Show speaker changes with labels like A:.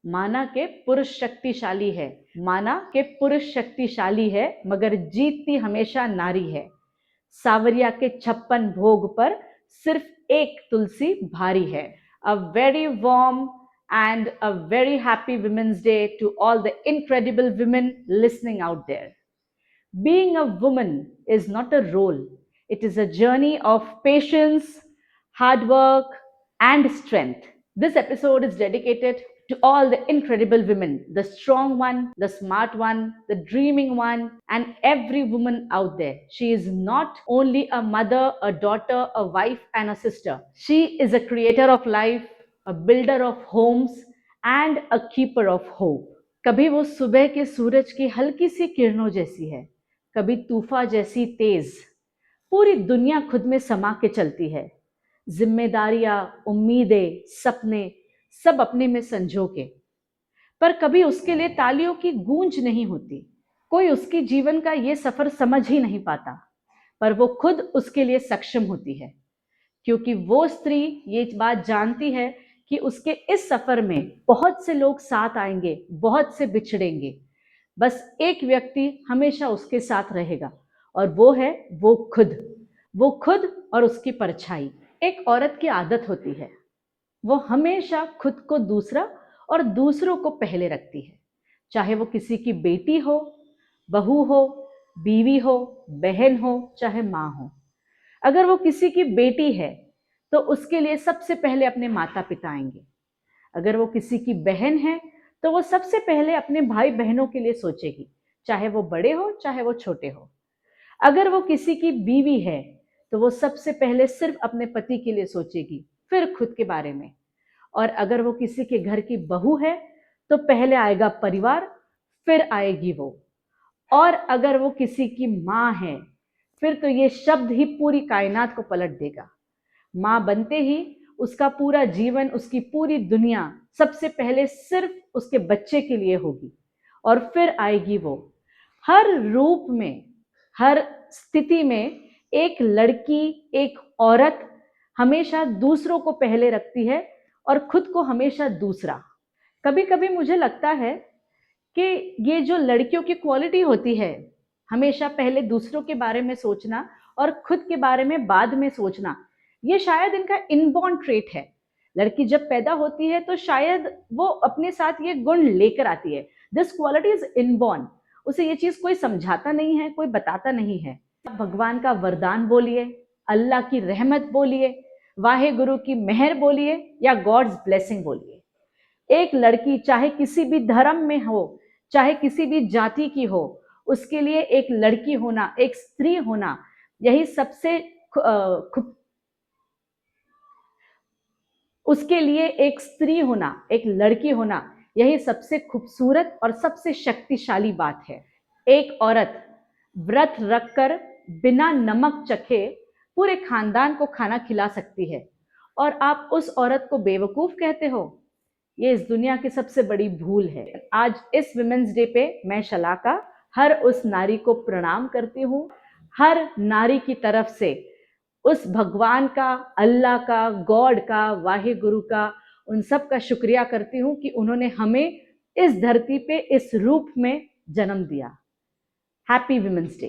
A: माना के पुरुष शक्तिशाली है, माना के पुरुष शक्तिशाली है, मगर जीतती हमेशा नारी है। सावरिया के 56 भोग पर सिर्फ एक तुलसी भारी है। A very warm and a very happy Women's Day to all the incredible women listening out there. Being a woman is not a role, it is a journey of patience, hard work, and strength. This episode is dedicated to all the incredible women, the strong one, the smart one, the dreaming one, and every woman out there. She is not only a mother, a daughter, a wife, and a sister. She is a creator of life, a builder of homes, and a keeper of hope. कभी वो सुबह के सूरज की हल्की सी किरणों जैसी है, कभी तूफान जैसी तेज। पूरी दुनिया खुद में समा के चलती है, जिम्मेदारियां, उम्मीदें, सपने सब अपने में संजो के। पर कभी उसके लिए तालियों की गूंज नहीं होती, कोई उसके जीवन का ये सफर समझ ही नहीं पाता, पर वो खुद उसके लिए सक्षम होती है, क्योंकि वो स्त्री ये बात जानती है कि उसके इस सफर में बहुत से लोग साथ आएंगे, बहुत से बिछड़ेंगे, बस एक व्यक्ति हमेशा उसके साथ रहेगा, और वो है वो खुद और उसकी परछाई। एक औरत की आदत होती है, वो हमेशा खुद को दूसरा और दूसरों को पहले रखती है, चाहे वो किसी की बेटी हो, बहू हो, बीवी हो, बहन हो, चाहे माँ हो। अगर वो किसी की बेटी है तो उसके लिए सबसे पहले अपने माता पिता आएंगे। अगर वो किसी की बहन है तो वो सबसे पहले अपने भाई बहनों के लिए सोचेगी, चाहे वो बड़े हो चाहे वो छोटे हो। अगर वो किसी की बीवी है तो वो सबसे पहले सिर्फ अपने पति के लिए सोचेगी, फिर खुद के बारे में। और अगर वो किसी के घर की बहू है तो पहले आएगा परिवार, फिर आएगी वो। और अगर वो किसी की माँ है फिर तो ये शब्द ही पूरी कायनात को पलट देगा। माँ बनते ही उसका पूरा जीवन, उसकी पूरी दुनिया सबसे पहले सिर्फ उसके बच्चे के लिए होगी, और फिर आएगी वो। हर रूप में, हर स्थिति में एक लड़की, एक औरत हमेशा दूसरों को पहले रखती है और खुद को हमेशा दूसरा। कभी कभी मुझे लगता है कि ये जो लड़कियों की क्वालिटी होती है, हमेशा पहले दूसरों के बारे में सोचना और खुद के बारे में बाद में सोचना, ये शायद इनका इनबॉर्न ट्रेट है। लड़की जब पैदा होती है तो शायद वो अपने साथ ये गुण लेकर आती है। This quality is inborn. उसे ये चीज कोई समझाता नहीं है, कोई बताता नहीं है। भगवान का वरदान बोलिए, अल्लाह की रहमत बोलिए, वाहे गुरु की मेहर बोलिए, या गॉड्स ब्लेसिंग बोलिए। एक लड़की चाहे किसी भी धर्म में हो, चाहे किसी भी जाति की हो, उसके लिए एक लड़की होना, एक स्त्री होना, यही सबसे उसके लिए एक स्त्री होना, एक लड़की होना, यही सबसे खूबसूरत और सबसे शक्तिशाली बात है। एक औरत व्रत रखकर बिना नमक चखे पूरे खानदान को खाना खिला सकती है, और आप उस औरत को बेवकूफ कहते हो। ये इस दुनिया की सबसे बड़ी भूल है। आज इस विमेंस डे पे मैं शलाका हर उस नारी को प्रणाम करती हूँ। हर नारी की तरफ से उस भगवान का, अल्लाह का, गॉड का, वाहे गुरु का, उन सब का शुक्रिया करती हूँ कि उन्होंने हमें इस धरती पे इस रूप में जन्म दिया। Happy women's day.